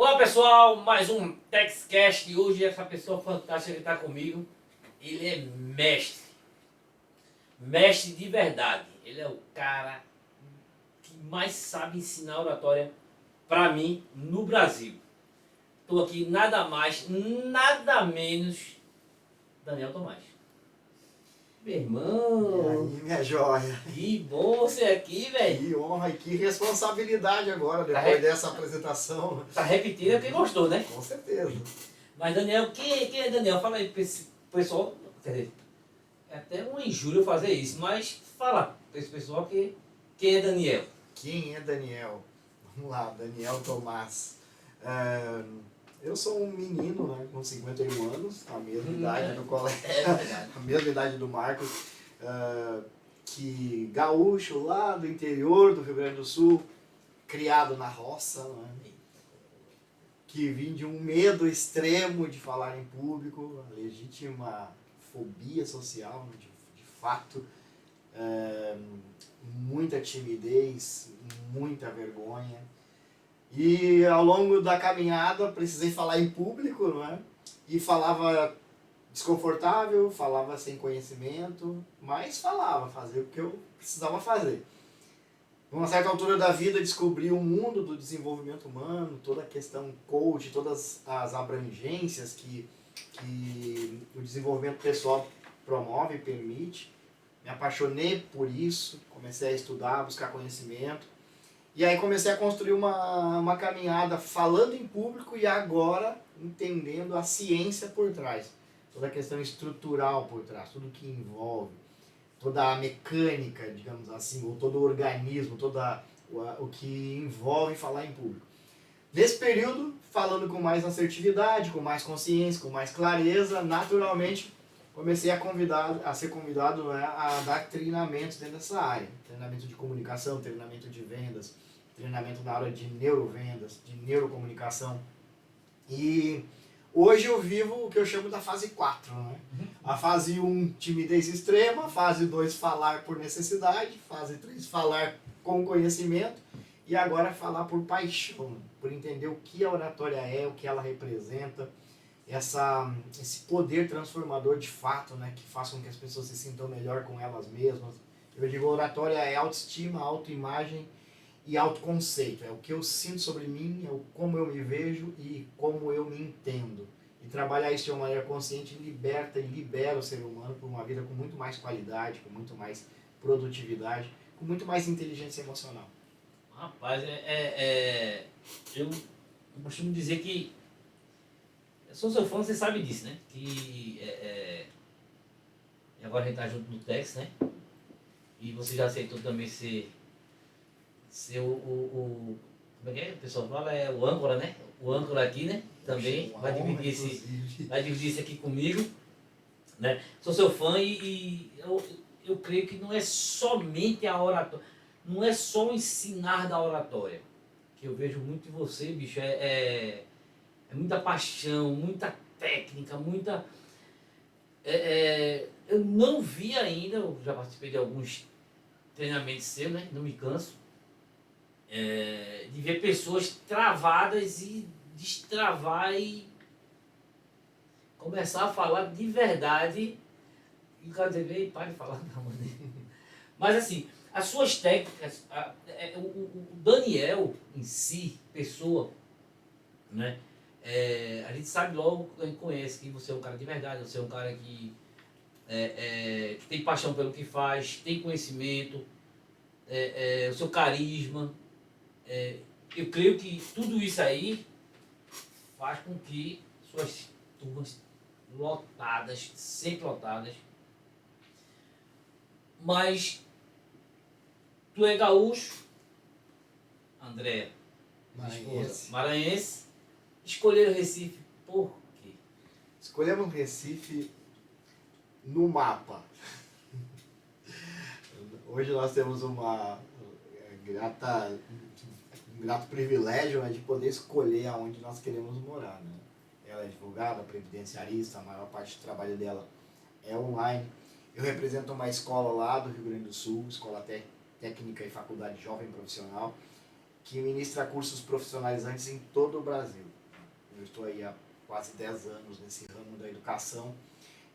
Olá pessoal, mais um TechCast e hoje essa pessoa fantástica que está comigo, ele é mestre, mestre de verdade, ele é o cara que mais sabe ensinar oratória para mim no Brasil. Estou aqui nada mais, nada menos, Daniel Tomás. Meu E irmão, aí, minha joia? que bom você aqui, velho. Que honra e que responsabilidade agora, Tá depois dessa apresentação. Tá repetindo porque gostou, né? Com certeza. Mas Daniel, quem é Daniel? Fala aí pro pessoal, quer dizer, é até uma injúria eu fazer isso, mas fala para esse pessoal quem é Daniel. Quem é Daniel? Vamos lá, Daniel Tomás. Eu sou um menino, né, com 51 anos, a mesma idade do colega, É verdade. a mesma idade do Marcos, que gaúcho lá do interior do Rio Grande do Sul, criado na roça, né, que vim de um medo extremo de falar em público, uma legítima fobia social, de fato, muita timidez, muita vergonha. E ao longo da caminhada precisei falar em público, não é? E falava desconfortável, falava sem conhecimento, mas falava, fazia o que eu precisava fazer. Numa certa altura da vida descobri o mundo do desenvolvimento humano, toda a questão coach, todas as abrangências que o desenvolvimento pessoal promove e permite. Me apaixonei por isso, comecei a estudar, buscar conhecimento. E aí comecei a construir uma caminhada falando em público e agora entendendo a ciência por trás. Toda a questão estrutural por trás, tudo que envolve, toda a mecânica, digamos assim, ou todo o organismo, o que envolve falar em público. Nesse período, falando com mais assertividade, com mais consciência, com mais clareza, naturalmente comecei a ser convidado, né, a dar treinamentos dentro dessa área. Treinamento de comunicação, treinamento de vendas, treinamento na área de neurovendas, de neurocomunicação. E hoje eu vivo o que eu chamo da fase 4. Né? A fase 1, timidez extrema. Fase 2, falar por necessidade. Fase 3, falar com conhecimento. E agora falar por paixão, por entender o que a oratória é, o que ela representa, esse poder transformador de fato, né, que faz com que as pessoas se sintam melhor com elas mesmas. Eu digo, oratória é autoestima, autoimagem e autoconceito. É o que eu sinto sobre mim, é como eu me vejo e como eu me entendo. E trabalhar isso de uma maneira consciente liberta e libera o ser humano para uma vida com muito mais qualidade, com muito mais produtividade, com muito mais inteligência emocional. Rapaz, eu costumo dizer que eu sou seu fã, você sabe disso, né? E agora a gente tá junto no Tex, né? E você já aceitou também ser como é que é? O pessoal fala, é o âncora, né? O âncora aqui, né? Também vai dividir isso aqui comigo, né? Sou seu fã e eu creio que não é somente a oratória, não é só o ensinar da oratória, que eu vejo muito em você, bicho, é muita paixão, muita técnica, muita... eu não vi ainda, eu já participei de alguns treinamentos seus, né? Não me canso. De ver pessoas travadas e destravar e começar a falar de verdade e o cara dizer, para de falar da maneira. Mas assim, as suas técnicas, o Daniel em si, pessoa, né? A gente sabe logo, a gente conhece que você é um cara de verdade, você é um cara que tem paixão pelo que faz, tem conhecimento, o seu carisma. Eu creio que tudo isso aí faz com que suas turmas lotadas, sempre lotadas, mas tu é gaúcho, André, maranhense, escolheram Recife por quê? Escolhemos Recife no mapa. Hoje nós temos um grato privilégio, né, de poder escolher aonde nós queremos morar. Né? Ela é advogada, previdenciarista, a maior parte do trabalho dela é online. Eu represento uma escola lá do Rio Grande do Sul, Escola Técnica e Faculdade Jovem Profissional, que ministra cursos profissionalizantes em todo o Brasil. Eu estou aí há quase 10 anos nesse ramo da educação.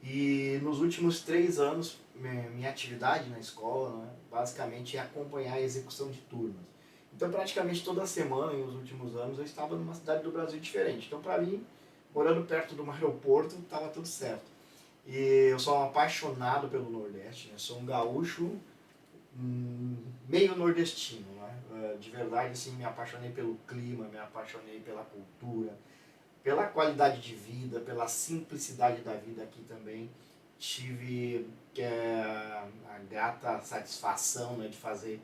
E nos últimos 3 anos, minha atividade na escola, né, basicamente é acompanhar a execução de turmas. Então, praticamente toda semana, nos últimos anos, eu estava numa cidade do Brasil diferente. Então, para mim, morando perto de um aeroporto, estava tudo certo. E eu sou um apaixonado pelo Nordeste, né? Sou um gaúcho meio nordestino, né? De verdade, assim, me apaixonei pelo clima, me apaixonei pela cultura, pela qualidade de vida, pela simplicidade da vida aqui também. Tive a grata satisfação, né, de fazer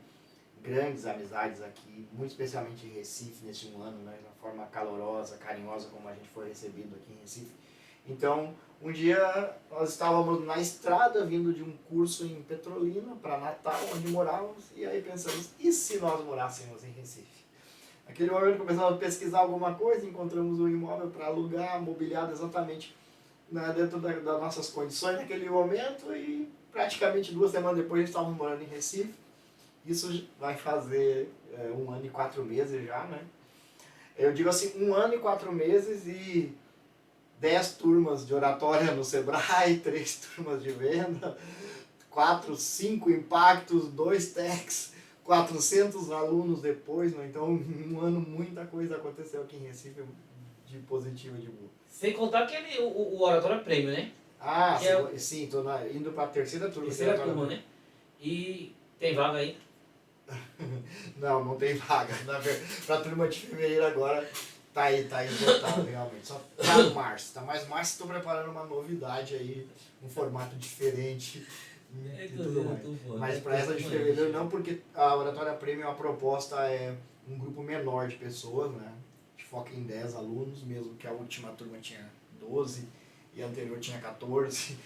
grandes amizades aqui, muito especialmente em Recife, nesse um ano, né, da forma calorosa, carinhosa como a gente foi recebido aqui em Recife. Então, um dia nós estávamos na estrada, vindo de um curso em Petrolina para Natal, onde morávamos, e aí pensamos, e se nós morássemos em Recife? Naquele momento começamos a pesquisar alguma coisa, encontramos um imóvel para alugar, mobiliado exatamente, né, dentro das nossas condições naquele momento, e praticamente 2 semanas depois estávamos morando em Recife. Isso vai fazer 1 ano e 4 meses já, né? Eu digo assim, 1 ano e 4 meses e 10 turmas de oratória no Sebrae, 3 turmas de venda, 4, 5 impactos, 2 techs, 400 alunos depois, né? Então, 1 ano muita coisa aconteceu aqui em Recife de positivo e de boa. Sem contar que o oratório é prêmio, né? Ah, Que sim, estou indo para a terceira turma. Terceira turma, né? E tem vaga aí? Não tem vaga. Para a turma de fevereiro agora tá aí esgotado realmente. Só tá no março. Tá mais março, estou preparando uma novidade aí, um formato diferente e tudo mais. Mas para essa de fevereiro não, porque a Oratória Premium, a proposta é um grupo menor de pessoas, né? A gente foca em 10 alunos, mesmo que a última turma tinha 12 e a anterior tinha 14.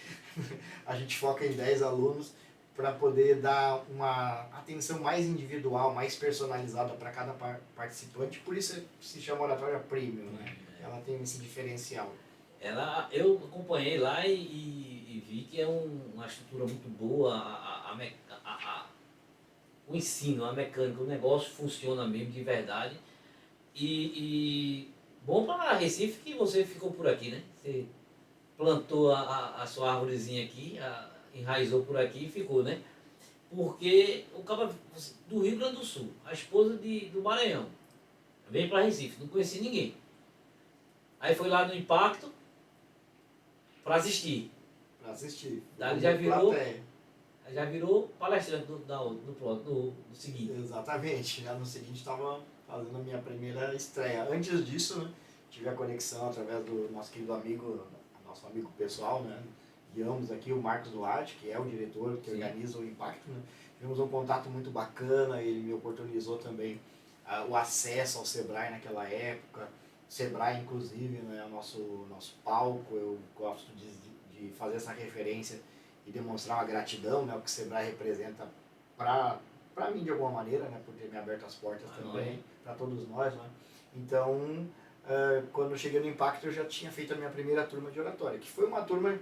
A gente foca em 10 alunos para poder dar uma atenção mais individual, mais personalizada para cada participante. Por isso se chama Oratória Premium, né? Ela tem esse diferencial. Eu acompanhei lá e vi que é uma estrutura muito boa, o ensino, a mecânica, o negócio funciona mesmo de verdade. E bom para Recife que você ficou por aqui, né? Você plantou a sua árvorezinha aqui, enraizou por aqui e ficou, né? Porque o cara do Rio Grande do Sul, a esposa do Maranhão, veio para Recife, não conhecia ninguém. Aí foi lá no Impacto para assistir. Para assistir. Daí já virou palestrante do seguinte. Exatamente. Já no seguinte estava fazendo a minha primeira estreia. Antes disso, né, tive a conexão através do nosso querido amigo, nosso amigo pessoal, né? Guiamos aqui o Marcos Duarte, que é o diretor que organiza o Impacto, né? Tivemos um contato muito bacana, ele me oportunizou também o acesso ao Sebrae naquela época. O Sebrae, inclusive, né, é o nosso palco. Eu gosto de fazer essa referência e demonstrar uma gratidão, né, o que o Sebrae representa para mim de alguma maneira, né, por ter me aberto as portas também, para todos nós, né? Então, quando eu cheguei no Impacto, eu já tinha feito a minha primeira turma de oratória, que foi uma turma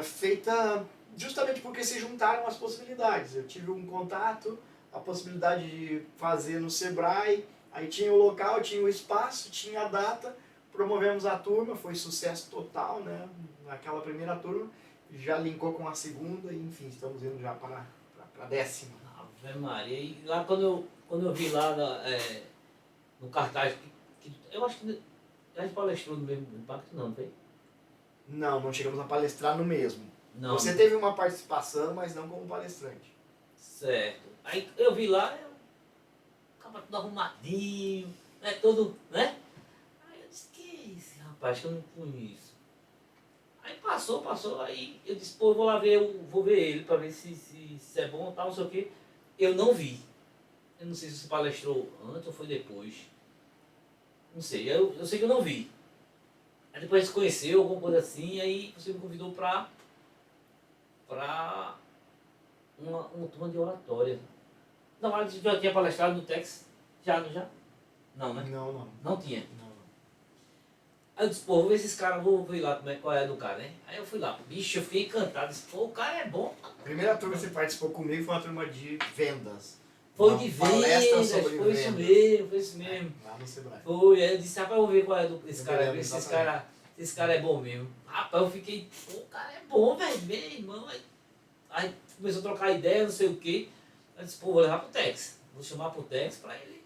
feita justamente porque se juntaram as possibilidades. Eu tive um contato, a possibilidade de fazer no Sebrae, aí tinha o local, tinha o espaço, tinha a data, promovemos a turma, foi sucesso total, né? Naquela primeira turma, já linkou com a segunda e enfim, estamos indo já para a 10ª. Ave Maria, e lá quando eu vi lá no cartaz, eu acho que a gente palestrou no mesmo Impacto, não foi? Não chegamos a palestrar no mesmo. Não. Você teve uma participação, mas não como palestrante. Certo. Aí eu vi lá, acaba tudo arrumadinho, né? Todo, né? Aí eu disse, que é esse rapaz que eu não conheço? Aí passou, aí eu disse, pô, eu vou lá ver, vou ver ele para ver se é bom ou tal, não sei o quê. Eu não vi. Eu não sei se você palestrou antes ou foi depois. Não sei, eu sei que eu não vi. Aí depois a gente se conheceu, alguma coisa assim, aí você me convidou para uma turma de oratória. Não, mas já tinha palestrado no Tex? Já? Não, né? Não. Não tinha. Não. Aí eu disse, pô, vou ver esses caras, vou ver lá qual é do cara, né? Aí eu fui lá, bicho, eu fiquei encantado, disse, pô, o cara é bom. A primeira turma que você participou comigo foi uma turma de vendas. Foi Uma de palestra vendas, sobre foi isso vendas. mesmo, foi isso mesmo. Lá no Sebrae. Foi, aí eu disse, rapaz, eu vou ver qual é desse Eu cara, lembro, ver se exatamente. esse cara é bom mesmo. Rapaz, eu fiquei, pô, o cara é bom, velho, meu irmão. Aí começou a trocar ideia, não sei o quê. Eu disse, pô, vou levar pro Tex. Vou chamar pro Tex pra ele.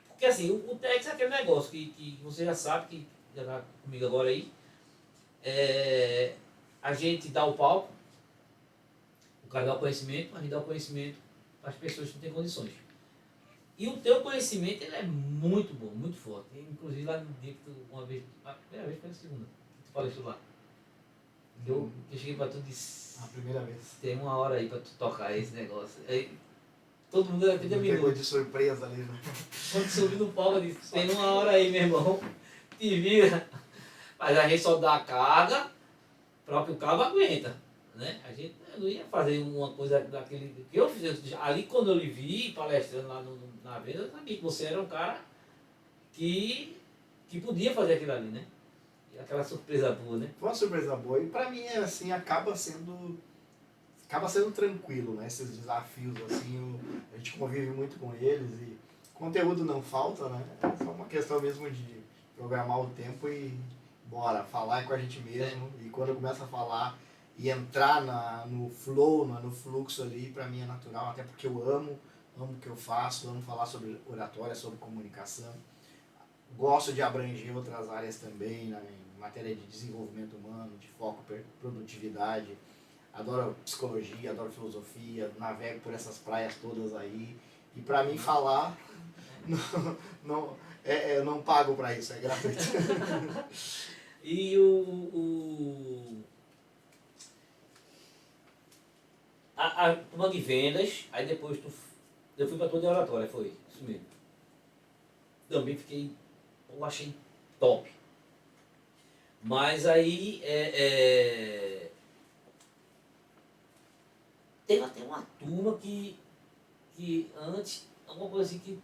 Porque assim, o Tex é aquele negócio que você já sabe, que já tá comigo agora aí. A gente dá o palco, o cara dá o conhecimento, a gente dá o conhecimento para as pessoas que não têm condições. E o teu conhecimento ele é muito bom, muito forte. Inclusive lá no dia que tu, uma vez, a primeira vez foi a segunda, que tu palestrou lá. Eu cheguei pra tu e disse, A primeira vez. tem 1 hora aí pra tu tocar esse negócio. Aí, todo mundo era 30 Me pegou minutos. de surpresa ali, né? Quando subi no palco, eu disse, tem 1 hora aí, meu irmão. Te vira. Mas a gente só dá a carga, o próprio cabo aguenta. Né? A gente não ia fazer uma coisa daquele que eu fiz. Ali quando eu lhe vi palestrando lá na venda, eu sabia que você era um cara que podia fazer aquilo ali, né? E aquela surpresa boa, né? Foi uma surpresa boa. E pra mim, assim, acaba sendo tranquilo, né? Esses desafios, assim, a gente convive muito com eles e conteúdo não falta, né? É só uma questão mesmo de programar o tempo e bora, falar com a gente mesmo. E quando começa a falar e entrar no flow, no fluxo ali, pra mim é natural, até porque eu amo o que eu faço, amo falar sobre oratória, sobre comunicação. Gosto de abranger outras áreas também, né, em matéria de desenvolvimento humano, de foco, produtividade. Adoro psicologia, adoro filosofia, navego por essas praias todas aí. E pra mim falar, eu não pago pra isso, é gratuito. E a turma de vendas, aí depois eu fui pra tua de oratória, foi isso mesmo. Também fiquei, eu achei top. Mas aí teve até uma turma que antes, alguma coisa assim que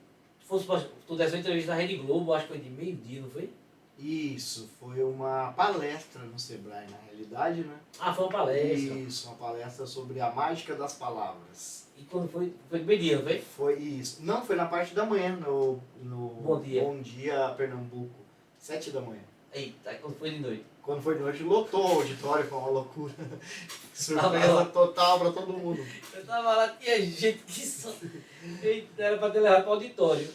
tu desse uma entrevista na Rede Globo, acho que foi de meio-dia, não foi? Isso, foi uma palestra no Sebrae, na realidade, né? Ah, foi uma palestra. Isso, uma palestra sobre a mágica das palavras. E quando foi? Foi de meio-dia, não foi? Foi isso. Não, foi na parte da manhã, no Bom Dia. Bom Dia Pernambuco, 7 da manhã. Eita, aí quando foi de noite? Quando foi de noite, lotou o auditório, foi uma loucura. Surpresa total pra todo mundo. Eu tava lá, tinha gente que só... Eita, era pra ter levado pro auditório.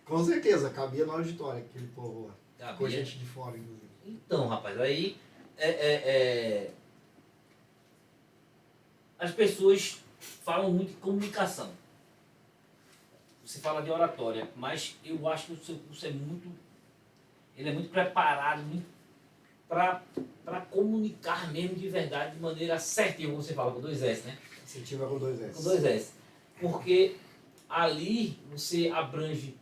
Com certeza, cabia no auditório aquele povo lá. Cabia. Com gente de fora, inclusive. Então, rapaz, aí as pessoas falam muito de comunicação. Você fala de oratória, mas eu acho que o seu curso ele é muito preparado para comunicar mesmo de verdade, de maneira certinha, como você fala, com 2 S, né? Incentiva com 2 S. Com 2 S. Porque ali você abrange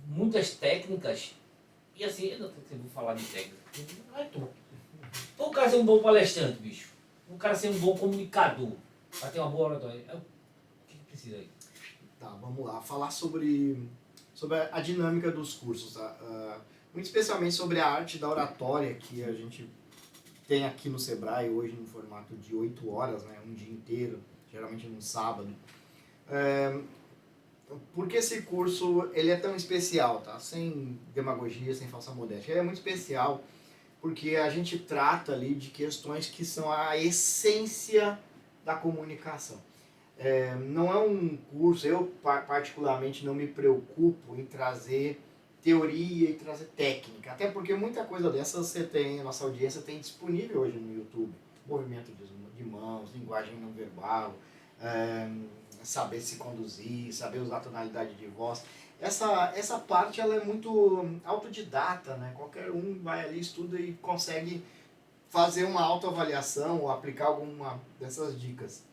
muitas técnicas, e assim, eu não vou falar de técnica, não é tu. Para o cara ser um bom palestrante, bicho, o cara ser um bom comunicador, para ter uma boa oratória, o que precisa aí? Tá, vamos lá. Falar sobre a dinâmica dos cursos, tá? Muito especialmente sobre a arte da oratória que a gente tem aqui no Sebrae hoje no formato de 8 horas, né? Um dia inteiro, geralmente num sábado. Por que esse curso ele é tão especial, tá? Sem demagogia, sem falsa modéstia. Ele é muito especial porque a gente trata ali de questões que são a essência da comunicação. Não é um curso, eu particularmente não me preocupo em trazer teoria e trazer técnica, até porque muita coisa dessa a nossa audiência tem disponível hoje no YouTube. Movimento de mãos, linguagem não verbal, saber se conduzir, saber usar tonalidade de voz. Essa parte ela é muito autodidata, né? Qualquer um vai ali, estuda e consegue fazer uma autoavaliação ou aplicar alguma dessas dicas.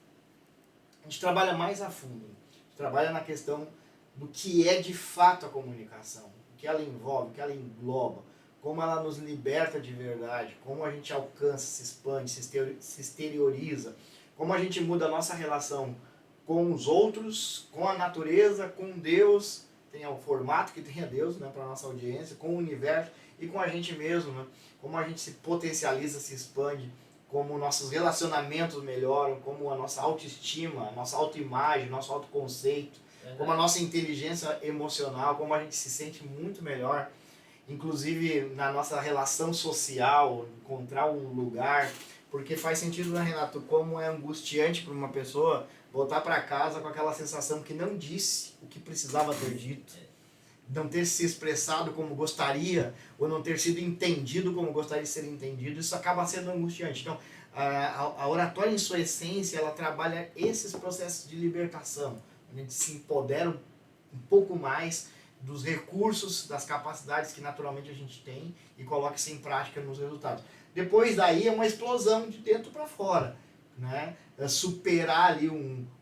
A gente trabalha mais a fundo, a gente trabalha na questão do que é de fato a comunicação, o que ela envolve, o que ela engloba, como ela nos liberta de verdade, como a gente alcança, se expande, se exterioriza, como a gente muda a nossa relação com os outros, com a natureza, com Deus, tem o formato que tem a Deus, né, para a nossa audiência, com o universo e com a gente mesmo, né, como a gente se potencializa, se expande como nossos relacionamentos melhoram, como a nossa autoestima, a nossa autoimagem, nosso autoconceito, como a nossa inteligência emocional, como a gente se sente muito melhor, inclusive na nossa relação social, encontrar um lugar, porque faz sentido, né, Renato, como é angustiante para uma pessoa voltar para casa com aquela sensação que não disse o que precisava ter dito, não ter se expressado como gostaria, ou não ter sido entendido como gostaria de ser entendido. Isso acaba sendo angustiante. Então, a oratória, em sua essência, ela trabalha esses processos de libertação. A gente se empodera um pouco mais dos recursos, das capacidades que naturalmente a gente tem e coloca isso em prática nos resultados. Depois daí é uma explosão de dentro para fora, né? É superar ali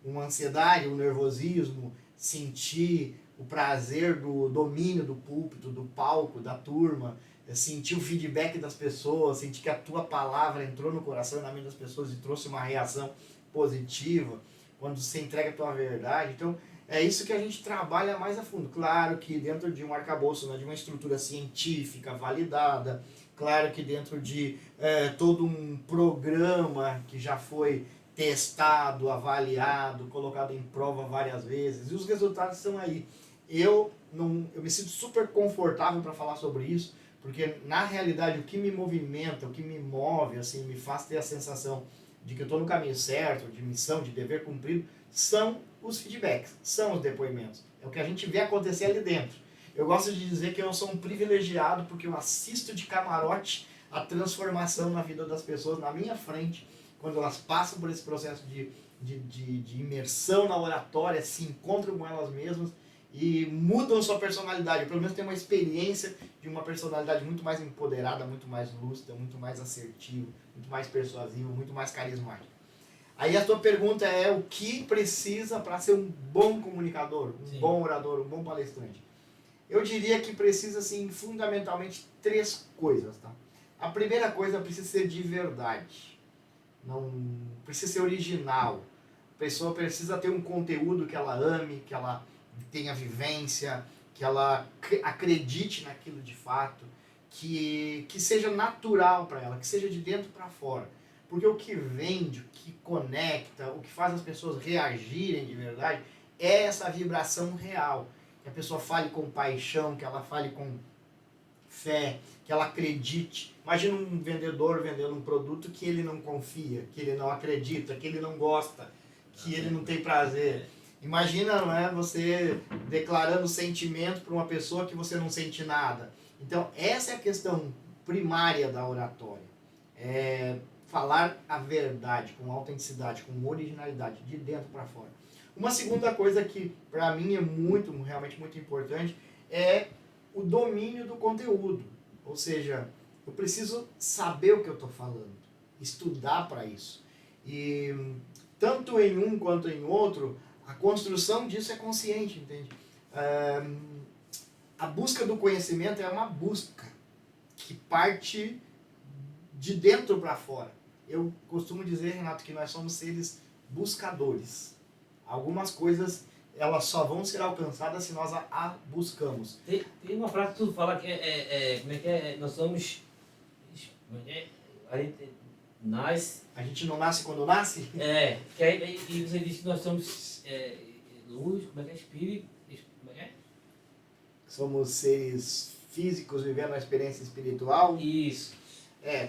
uma ansiedade, um nervosismo, sentir o prazer do domínio do púlpito, do palco, da turma, sentir o feedback das pessoas, sentir que a tua palavra entrou no coração e na mente das pessoas e trouxe uma reação positiva, quando você entrega a tua verdade. Então, é isso que a gente trabalha mais a fundo. Claro que dentro de um arcabouço, né, de uma estrutura científica validada, claro que dentro de todo um programa que já foi testado, avaliado, colocado em prova várias vezes, e os resultados estão aí. Eu me sinto super confortável para falar sobre isso, porque na realidade o que me movimenta, o que me move, assim, me faz ter a sensação de que eu estou no caminho certo, de missão, de dever cumprido, são os feedbacks, são os depoimentos. É o que a gente vê acontecer ali dentro. Eu gosto de dizer que eu sou um privilegiado porque eu assisto de camarote a transformação na vida das pessoas na minha frente, quando elas passam por esse processo de imersão na oratória, se encontram com elas mesmas e mudam sua personalidade. Pelo menos tem uma experiência de uma personalidade muito mais empoderada, muito mais lúcida, muito mais assertiva, muito mais persuasiva, muito mais carismática. Aí a tua pergunta é o que precisa para ser um bom comunicador, um bom orador, um bom palestrante. Eu diria que precisa, assim, fundamentalmente 3 coisas, tá? A primeira coisa precisa ser de verdade. Não precisa ser original. A pessoa precisa ter um conteúdo que ela ame, que ela tenha vivência, que ela acredite naquilo de fato, que seja natural para ela, que seja de dentro para fora. Porque o que vende, o que conecta, o que faz as pessoas reagirem de verdade é essa vibração real. Que a pessoa fale com paixão, que ela fale com fé, que ela acredite. Imagina um vendedor vendendo um produto que ele não confia, que ele não acredita, que ele não gosta, que ele não tem prazer. Imagina, não é, você declarando sentimento para uma pessoa que você não sente nada. Então, essa é a questão primária da oratória. É falar a verdade com autenticidade, com originalidade, de dentro para fora. Uma segunda coisa que para mim é realmente muito importante é o domínio do conteúdo. Ou seja, eu preciso saber o que eu estou falando, estudar para isso. E tanto em um quanto em outro, a construção disso é consciente, entende? A busca do conhecimento é uma busca que parte de dentro para fora. Eu costumo dizer, Renato, que nós somos seres buscadores. Algumas coisas, elas só vão ser alcançadas se nós a buscamos. Tem uma frase que tu fala que como é que é? Nós somos... A gente nasce... A gente não nasce quando nasce? Que aí, e você diz que nós somos luz, como é que é? Espírito... Como é que é? Somos seres físicos vivendo uma experiência espiritual. Isso.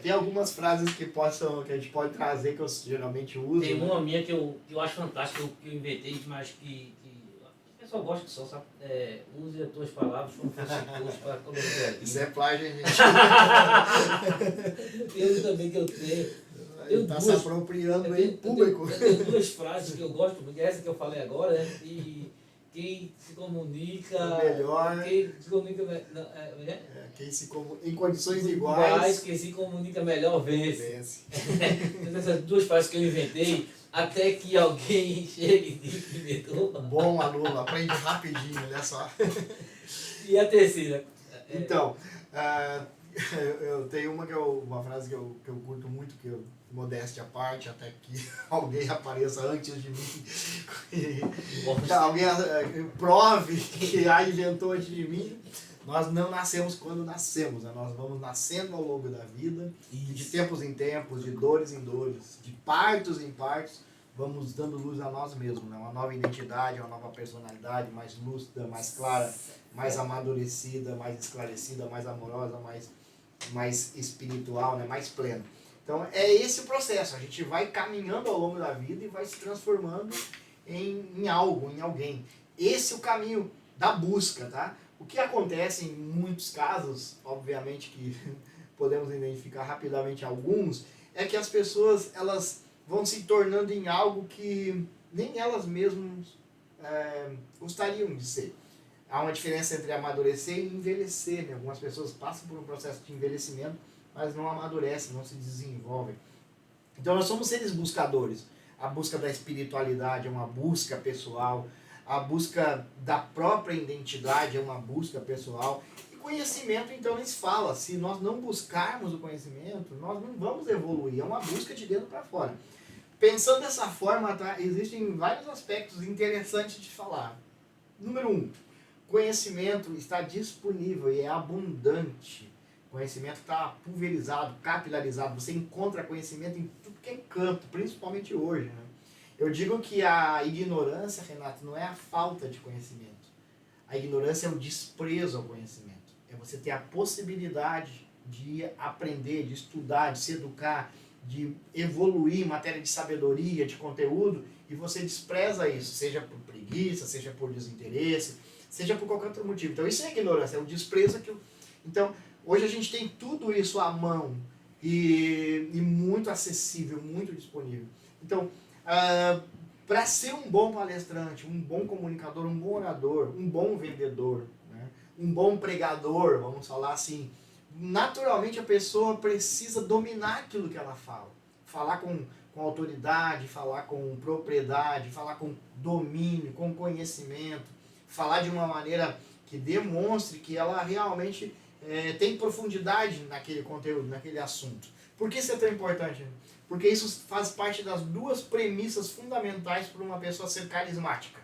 Tem algumas frases que a gente pode trazer, que eu geralmente uso. Tem uma minha que eu acho fantástica, que eu inventei, mas que o pessoal gosta que só, sabe? Use as tuas palavras como fosse curso para colocar aqui. Isso é plágio, gente. Eu também que eu tenho. Ele está se apropriando em público. Eu tenho 2 frases que eu gosto, porque essa que eu falei agora, né? E quem se comunica melhor. Quem se comunica em condições iguais. Quem se comunica melhor vence. Essas 2 frases que eu inventei, até que alguém chegue e inventou. Bom aluno, aprende rapidinho, olha só. E a terceira? Então, eu tenho uma frase que eu curto muito, que eu, modéstia à parte, até que alguém apareça antes de mim, alguém prove que inventou antes de mim, Nós não nascemos quando nascemos, né? Nós vamos nascendo ao longo da vida, e de tempos em tempos, de dores em dores, de partos em partos, vamos dando luz a nós mesmos, né? Uma nova identidade, uma nova personalidade, mais lúcida, mais clara, mais amadurecida, mais esclarecida, mais amorosa, mais espiritual, né? Mais plena. Então é esse o processo, a gente vai caminhando ao longo da vida e vai se transformando em algo, em alguém. Esse é o caminho da busca, tá? O que acontece em muitos casos, obviamente que podemos identificar rapidamente alguns, é que as pessoas elas vão se tornando em algo que nem elas mesmas gostariam de ser. Há uma diferença entre amadurecer e envelhecer, né? Algumas pessoas passam por um processo de envelhecimento, mas não amadurecem, não se desenvolvem. Então nós somos seres buscadores. A busca da espiritualidade é uma busca pessoal, a busca da própria identidade é uma busca pessoal. E conhecimento, então, nem se fala. Se nós não buscarmos o conhecimento, nós não vamos evoluir. É uma busca de dentro para fora. Pensando dessa forma, tá, existem vários aspectos interessantes de falar. Número 1, conhecimento está disponível e é abundante. Conhecimento está pulverizado, capilarizado. Você encontra conhecimento em tudo que é canto, principalmente hoje, né? Eu digo que a ignorância, Renato, não é a falta de conhecimento. A ignorância é o desprezo ao conhecimento. É você ter a possibilidade de aprender, de estudar, de se educar, de evoluir em matéria de sabedoria, de conteúdo, e você despreza isso, seja por preguiça, seja por desinteresse, seja por qualquer outro motivo. Então isso é ignorância, é o desprezo que... Então, hoje a gente tem tudo isso à mão e muito acessível, muito disponível. Então, para ser um bom palestrante, um bom comunicador, um bom orador, um bom vendedor, né? Um bom pregador, vamos falar assim, naturalmente a pessoa precisa dominar aquilo que ela fala. Falar com autoridade, falar com propriedade, falar com domínio, com conhecimento, falar de uma maneira que demonstre que ela realmente tem profundidade naquele conteúdo, naquele assunto. Por que isso é tão importante? Porque isso faz parte das duas premissas fundamentais para uma pessoa ser carismática.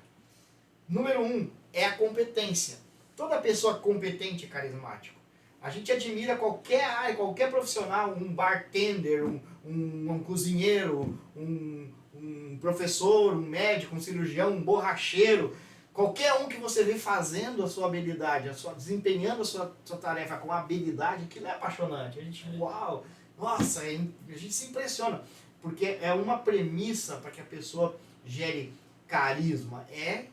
Número 1 é a competência. Toda pessoa competente é carismático. A gente admira qualquer área, qualquer profissional, um bartender, um cozinheiro, um professor, um médico, um cirurgião, um borracheiro. Qualquer um que você vê fazendo a sua habilidade, desempenhando a sua tarefa com habilidade, aquilo é apaixonante. A gente, uau, nossa, a gente se impressiona. Porque é uma premissa para que a pessoa gere carisma, é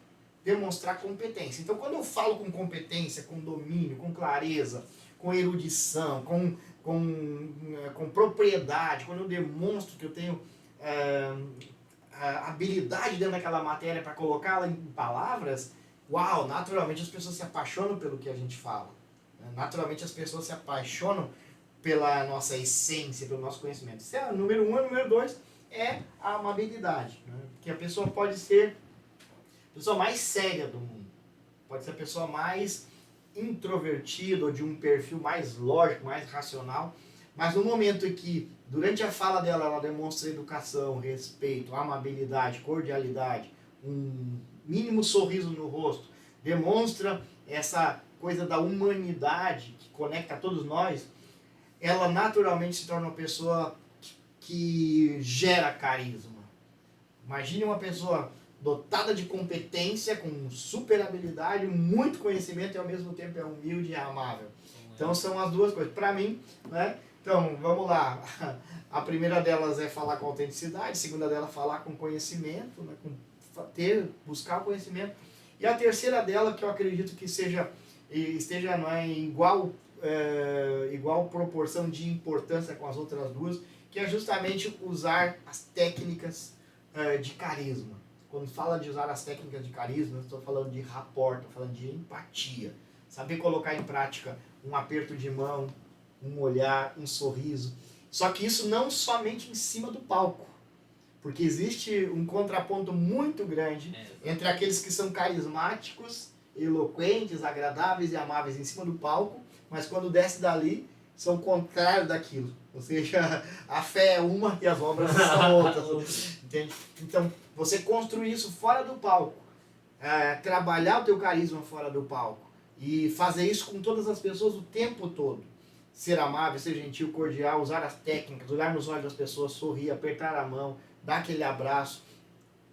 demonstrar competência. Então, quando eu falo com competência, com domínio, com clareza, com erudição, com propriedade, quando eu demonstro que eu tenho habilidade dentro daquela matéria para colocá-la em palavras, uau, naturalmente as pessoas se apaixonam pelo que a gente fala. Naturalmente as pessoas se apaixonam pela nossa essência, pelo nosso conhecimento. Isso é número 1. Número 2 é a amabilidade, né? Que a pessoa pode ser a pessoa mais séria do mundo, pode ser a pessoa mais introvertida ou de um perfil mais lógico, mais racional, mas no momento em que durante a fala dela ela demonstra educação, respeito, amabilidade, cordialidade, um mínimo sorriso no rosto, demonstra essa coisa da humanidade que conecta a todos nós, ela naturalmente se torna uma pessoa que gera carisma. Imagine uma pessoa dotada de competência, com super habilidade, muito conhecimento e ao mesmo tempo é humilde e amável. Então são as duas coisas. Para mim, né? Então, vamos lá. A primeira delas é falar com autenticidade, a segunda delas é falar com conhecimento, né? Buscar o conhecimento. E a terceira dela, que eu acredito que esteja em igual proporção de importância com as outras duas, que é justamente usar as técnicas de carisma. Quando fala de usar as técnicas de carisma, eu estou falando de rapport, estou falando de empatia. Saber colocar em prática um aperto de mão, um olhar, um sorriso. Só que isso não somente em cima do palco. Porque existe um contraponto muito grande entre aqueles que são carismáticos, eloquentes, agradáveis e amáveis em cima do palco, mas quando desce dali, são o contrário daquilo. Ou seja, a fé é uma e as obras são outras. Entende? Então, você construir isso fora do palco, trabalhar o teu carisma fora do palco, E fazer isso com todas as pessoas o tempo todo. Ser amável, ser gentil, cordial, usar as técnicas, olhar nos olhos das pessoas, sorrir, apertar a mão, dar aquele abraço,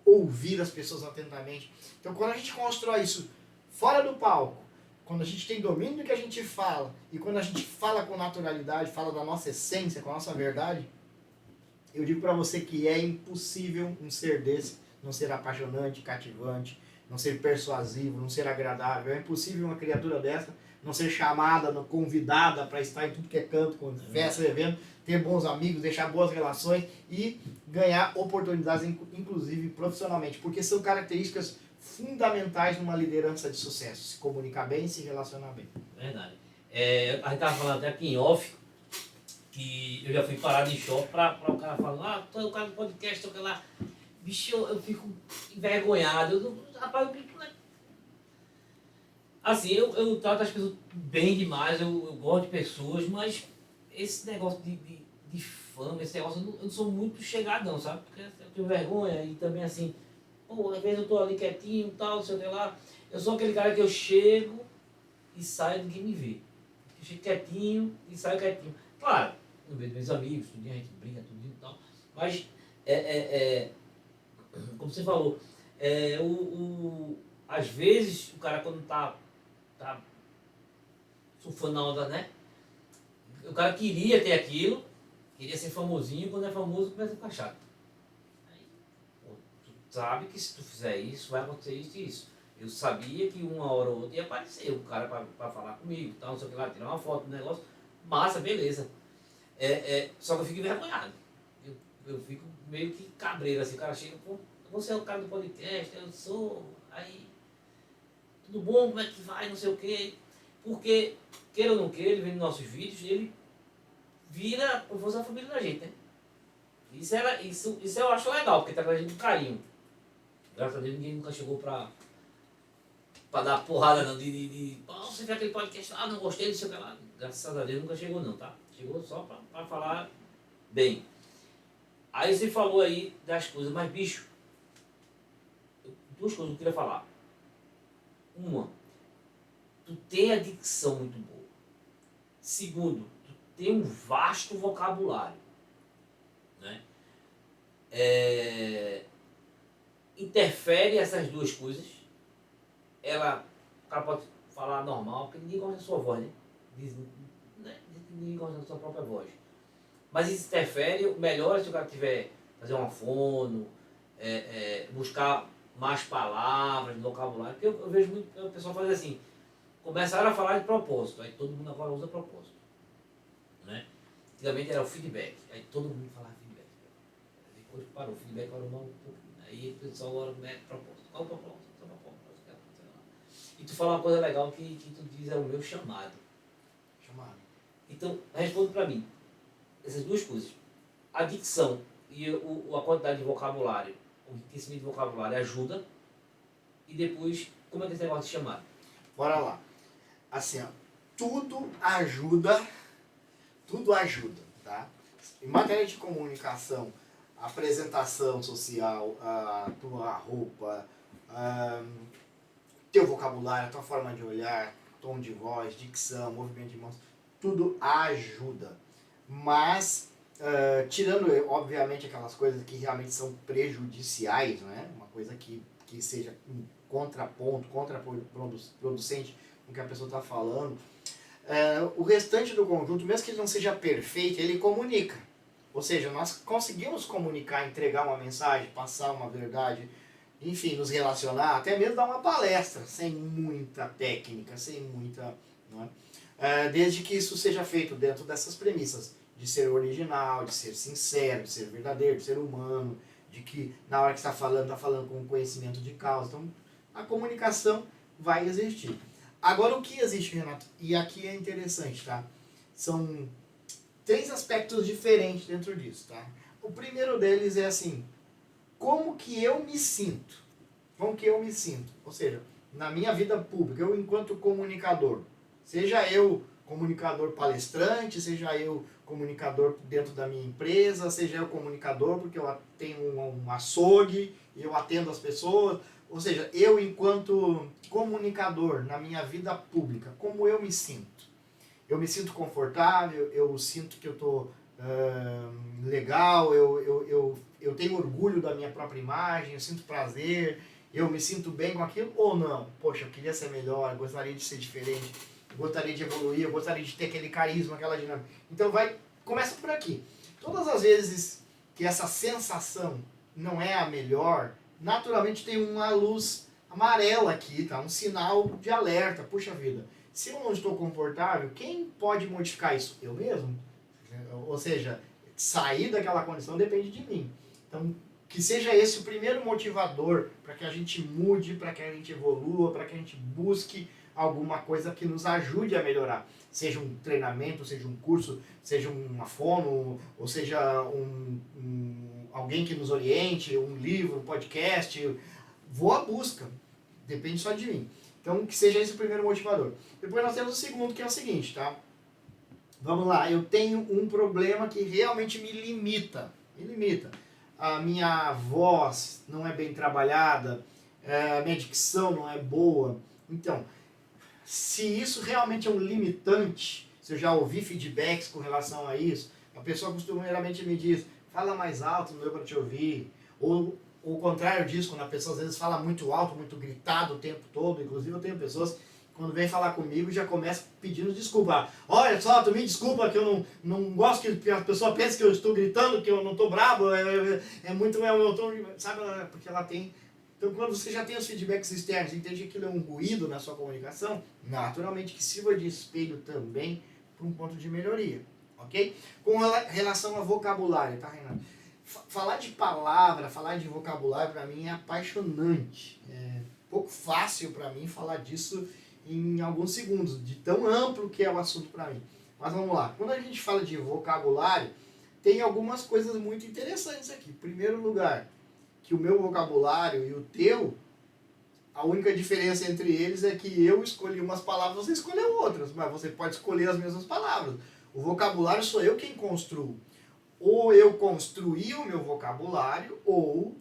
ouvir as pessoas atentamente. Então, quando a gente constrói isso fora do palco, quando a gente tem domínio do que a gente fala, e quando a gente fala com naturalidade, fala da nossa essência, com a nossa verdade, eu digo para você que é impossível um ser desse não ser apaixonante, cativante, não ser persuasivo, não ser agradável. É impossível uma criatura dessa não ser chamada, não convidada para estar em tudo que é canto, com festa, evento, ter bons amigos, deixar boas relações e ganhar oportunidades, inclusive profissionalmente, porque são características fundamentais numa liderança de sucesso, se comunicar bem e se relacionar bem. Verdade. A gente estava falando até aqui em off, que eu já fui parado em shopping para o cara falar, tu é o cara do podcast, sei lá. Bicho, eu fico envergonhado. Rapaz, assim, eu trato as pessoas bem demais, eu gosto de pessoas, mas esse negócio de fama, esse negócio, eu não sou muito chegadão, sabe? Porque eu tenho vergonha e também assim, pô, às vezes eu tô ali quietinho e tal, não sei o que lá. Eu sou aquele cara que eu chego e saio, ninguém me vê. Eu chego quietinho e saio quietinho. Claro, no meio dos meus amigos, tudinho, a gente brinca, tudinho e tal. Mas, como você falou, às vezes o cara quando tá surfando na onda, né? O cara queria ter aquilo, queria ser famosinho, quando é famoso começa a ficar chato. Aí, pô, tu sabe que se tu fizer isso, vai acontecer isso e isso. Eu sabia que uma hora ou outra ia aparecer o cara pra falar comigo, tal, não sei o que lá, tirar uma foto do negócio, massa, beleza. Só que eu fico envergonhado. Eu fico meio que cabreiro, assim, o cara chega, pô, você é o cara do podcast, eu sou, aí, tudo bom, como é que vai, não sei o quê. Porque, queira ou não queira, ele vem nos nossos vídeos, ele vira como fosse a família da gente, né? Isso eu acho legal, porque tá com a gente com carinho. Graças a Deus ninguém nunca chegou pra dar porrada não, você vê aquele podcast, não gostei, não sei o que lá. Graças a Deus nunca chegou não, tá? Chegou só pra falar bem. Aí você falou aí das coisas, mas bicho, duas coisas que eu queria falar. Uma, tu tem a dicção muito boa. Segundo, tu tem um vasto vocabulário, né? Interfere essas duas coisas. O cara pode falar normal, porque ninguém gosta da sua voz, né? Ninguém gosta da sua própria voz. Mas isso interfere, melhor se o cara tiver fazer uma fono, buscar mais palavras, vocabulário, porque eu vejo muito o pessoal fazer assim, começaram a falar de propósito, aí todo mundo agora usa propósito, né? Antigamente era o feedback, aí todo mundo falava feedback. Depois parou, o feedback parou um pouquinho, aí o pessoal agora mete propósito. Qual o propósito? E tu fala uma coisa legal que tu diz é o meu chamado. Chamado. Então, responde pra mim, essas duas coisas. A dicção e a quantidade de vocabulário, o enriquecimento de vocabulário ajuda. E depois, como é que esse negócio de chamado? Bora lá. Assim, ó, tudo ajuda, tá? Em matéria de comunicação, apresentação social, a tua roupa, teu vocabulário, a tua forma de olhar, tom de voz, dicção, movimento de mãos, tudo ajuda. Mas, tirando, obviamente, aquelas coisas que realmente são prejudiciais, né? Uma coisa que seja um contraponto, contraproducente com o que a pessoa está falando, o restante do conjunto, mesmo que ele não seja perfeito, ele comunica. Ou seja, nós conseguimos comunicar, entregar uma mensagem, passar uma verdade, enfim, nos relacionar, até mesmo dar uma palestra, sem muita técnica, sem muita... Não é? Desde que isso seja feito dentro dessas premissas, de ser original, de ser sincero, de ser verdadeiro, de ser humano, de que na hora que está falando com conhecimento de causa. Então, a comunicação vai existir. Agora, o que existe, Renato? E aqui é interessante, tá? São 3 aspectos diferentes dentro disso, tá? O primeiro deles é assim, como que eu me sinto? Como que eu me sinto? Ou seja, na minha vida pública, eu enquanto comunicador, seja eu comunicador palestrante, seja eu comunicador dentro da minha empresa, seja eu comunicador porque eu tenho um açougue e eu atendo as pessoas. Ou seja, eu enquanto comunicador na minha vida pública, como eu me sinto? Eu me sinto confortável, eu sinto que eu estou legal, eu tenho orgulho da minha própria imagem, eu sinto prazer, eu me sinto bem com aquilo ou não? Poxa, eu queria ser melhor, eu gostaria de ser diferente, eu gostaria de evoluir, eu gostaria de ter aquele carisma, aquela dinâmica. Então começa por aqui. Todas as vezes que essa sensação não é a melhor, naturalmente tem uma luz amarela aqui, tá? Um sinal de alerta. Puxa vida, se eu não estou confortável, quem pode modificar isso? Eu mesmo. Ou seja, sair daquela condição depende de mim. Então, que seja esse o primeiro motivador para que a gente mude, para que a gente evolua, para que a gente busque alguma coisa que nos ajude a melhorar. Seja um treinamento, seja um curso, seja uma fono, ou seja alguém que nos oriente, um livro, um podcast. Vou à busca. Depende só de mim. Então, que seja esse o primeiro motivador. Depois nós temos o segundo, que é o seguinte, tá? Vamos lá, eu tenho um problema que realmente me limita. Me limita. A minha voz não é bem trabalhada, a minha dicção não é boa. Então, se isso realmente é um limitante, se eu já ouvi feedbacks com relação a isso, a pessoa costumeiramente me diz, fala mais alto, não deu para te ouvir. Ou o contrário disso, quando a pessoa às vezes fala muito alto, muito gritado o tempo todo. Inclusive eu tenho pessoas quando vem falar comigo, já começa pedindo desculpa. Olha só, tu me desculpa que eu não gosto que a pessoa pense que eu estou gritando, que eu não estou bravo, é muito meu tom, sabe? Porque ela tem... Então, quando você já tem os feedbacks externos e entende que aquilo é um ruído na sua comunicação, naturalmente que sirva de espelho também para um ponto de melhoria, ok? Com relação a vocabulário, tá, Renato? Falar de palavra, falar de vocabulário, para mim é apaixonante. É pouco fácil para mim falar disso em alguns segundos, de tão amplo que é o assunto para mim. Mas vamos lá. Quando a gente fala de vocabulário, tem algumas coisas muito interessantes aqui. Em primeiro lugar, que o meu vocabulário e o teu, a única diferença entre eles é que eu escolhi umas palavras, você escolheu outras, mas você pode escolher as mesmas palavras. O vocabulário sou eu quem construo. Ou eu construí o meu vocabulário, ou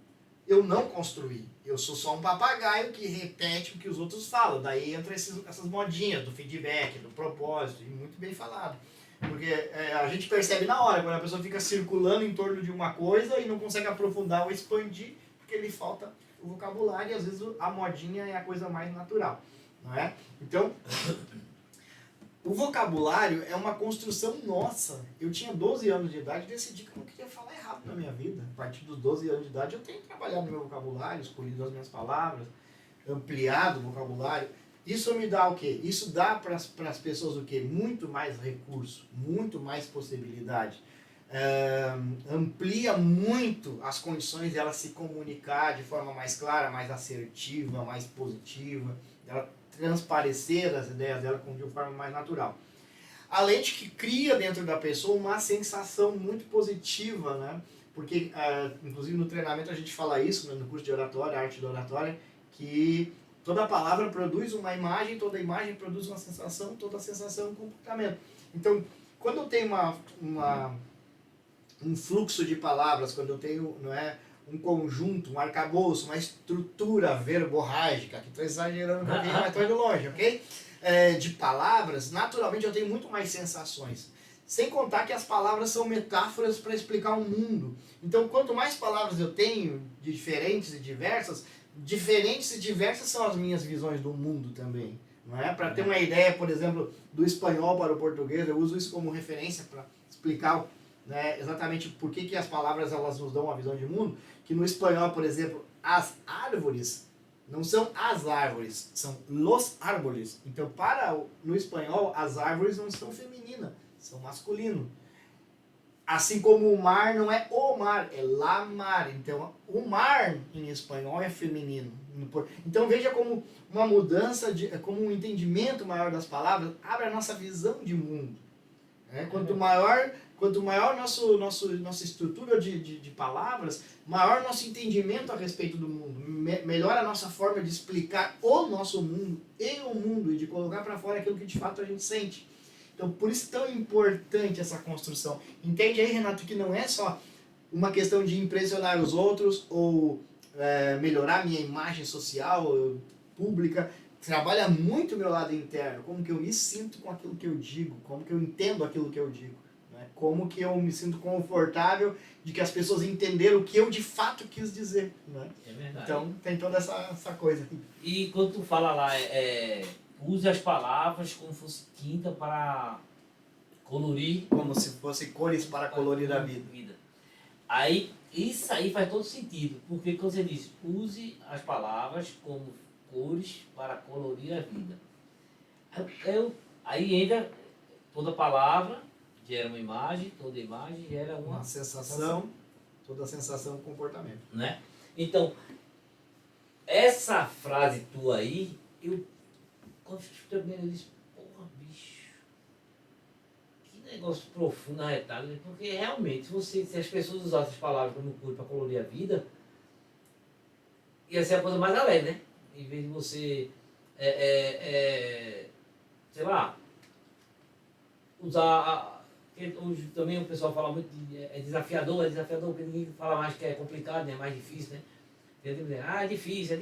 eu não construí. Eu sou só um papagaio que repete o que os outros falam. Daí entra essas modinhas do feedback, do propósito, e muito bem falado. Porque a gente percebe na hora, quando a pessoa fica circulando em torno de uma coisa e não consegue aprofundar ou expandir, porque lhe falta o vocabulário e às vezes a modinha é a coisa mais natural. Não é? Então, o vocabulário é uma construção nossa. Eu tinha 12 anos de idade e decidi que eu não queria falar errado na minha vida. A partir dos 12 anos de idade eu tenho trabalhado no meu vocabulário, escolhido as minhas palavras, ampliado o vocabulário. Isso me dá o quê? Isso dá para as pessoas o quê? Muito mais recurso, muito mais possibilidade. Amplia muito as condições de ela se comunicar de forma mais clara, mais assertiva, mais positiva, ela transparecer as ideias dela de uma forma mais natural. Além de que cria dentro da pessoa uma sensação muito positiva, né? Porque, inclusive no treinamento a gente fala isso, né? No curso de oratória, arte da oratória, que toda palavra produz uma imagem, toda imagem produz uma sensação, toda sensação é um comportamento. Então, quando eu tenho um fluxo de palavras, quando eu tenho, não é, um conjunto, um arcabouço, uma estrutura verborrágica, que estou exagerando um pouquinho, mas estou indo longe, ok? De palavras, naturalmente eu tenho muito mais sensações. Sem contar que as palavras são metáforas para explicar o mundo. Então, quanto mais palavras eu tenho, diferentes e diversas são as minhas visões do mundo também. Não é? Para ter uma ideia, por exemplo, do espanhol para o português, eu uso isso como referência para explicar, né, exatamente por que as palavras elas nos dão uma visão de mundo. Que no espanhol, por exemplo, as árvores não são as árvores, são los árboles. Então, no espanhol, as árvores não são femininas, são masculino. Assim como o mar não é o mar, é la mar. Então, o mar em espanhol é feminino. Então, veja como uma mudança, como um entendimento maior das palavras abre a nossa visão de mundo. Quanto maior nossa estrutura de palavras, maior nosso entendimento a respeito do mundo, melhor a nossa forma de explicar o nosso mundo e o mundo, e de colocar para fora aquilo que de fato a gente sente. Então, por isso tão importante essa construção. Entende aí, Renato, que não é só uma questão de impressionar os outros ou melhorar minha imagem social, pública. Trabalha muito o meu lado interno, como que eu me sinto com aquilo que eu digo, como que eu entendo aquilo que eu digo, né? Como que eu me sinto confortável de que as pessoas entenderam o que eu de fato quis dizer, né? É verdade. Então tem toda essa coisa. E quando tu fala lá, use as palavras como fosse tinta para colorir. Como se fosse cores para colorir a vida. Aí, isso aí faz todo sentido, porque quando você diz, use as palavras como cores para colorir a vida. Aí entra toda palavra, gera uma imagem, toda imagem gera uma sensação, toda sensação, comportamento. Né? Então, essa frase tua aí, quando eu escutei a primeira vez, eu disse, porra, bicho, que negócio profundo, arretado, né? Porque realmente, se as pessoas usassem as palavras como cor para colorir a vida, ia ser a coisa mais alegre, né? Em vez de você, sei lá, usar, hoje também o pessoal fala muito de é desafiador, porque ninguém fala mais que é complicado, né? É mais difícil, né? É difícil.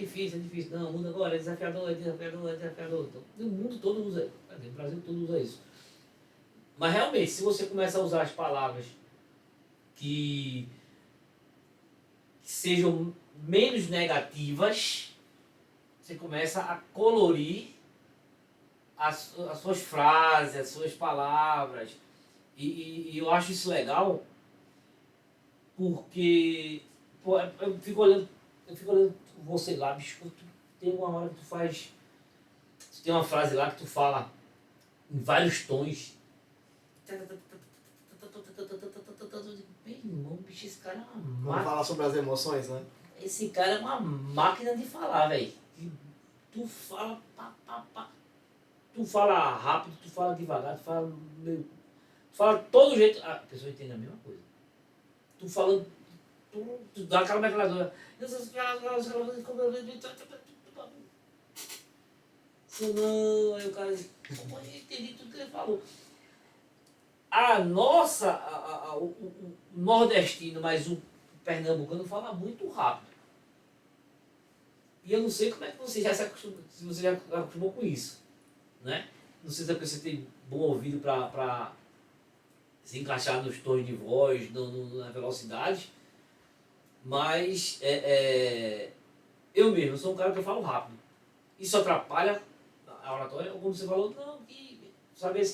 Não, muda agora, é desafiador. Então, o mundo todo usa, o Brasil todo usa isso. Mas realmente, se você começa a usar as palavras que sejam menos negativas, você começa a colorir as suas frases, as suas palavras. E eu acho isso legal porque pô, eu fico olhando você lá, bicho, tem uma hora que tu faz. Tem uma frase lá que tu fala em vários tons. Meu irmão, bicho, esse cara é uma Vamos máquina. falar sobre as emoções, né? Esse cara é uma máquina de falar, velho. Tu fala pá. Tu fala rápido, tu fala devagar, tu fala meio. Tu fala de todo jeito. A pessoa entende a mesma coisa. Tu falando. Tu dá aquela metralhadora. Não, aí o cara diz, pô, eu entendi tudo que ele falou. O nordestino, mas o pernambucano fala muito rápido. E eu não sei como é que você já se acostumou, se você já acostumou com isso, né? Não sei se é porque você tem bom ouvido para se encaixar nos tons de voz, na velocidade, mas eu mesmo sou um cara que eu falo rápido. Isso atrapalha a oratória, ou como você falou, não, que saber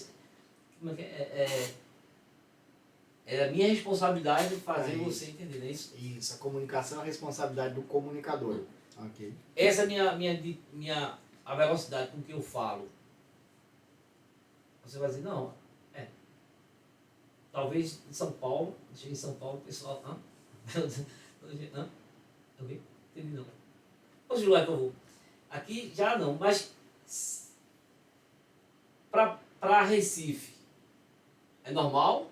como é que é a minha responsabilidade fazer você entender, não é isso? Isso, a comunicação é a responsabilidade do comunicador. Ok. Essa é a velocidade com que eu falo. Você vai dizer, não, talvez em São Paulo, cheguei em São Paulo, o pessoal, ok? Entendi não. Onde lugar que eu vou? Aqui já não, mas para Recife é normal,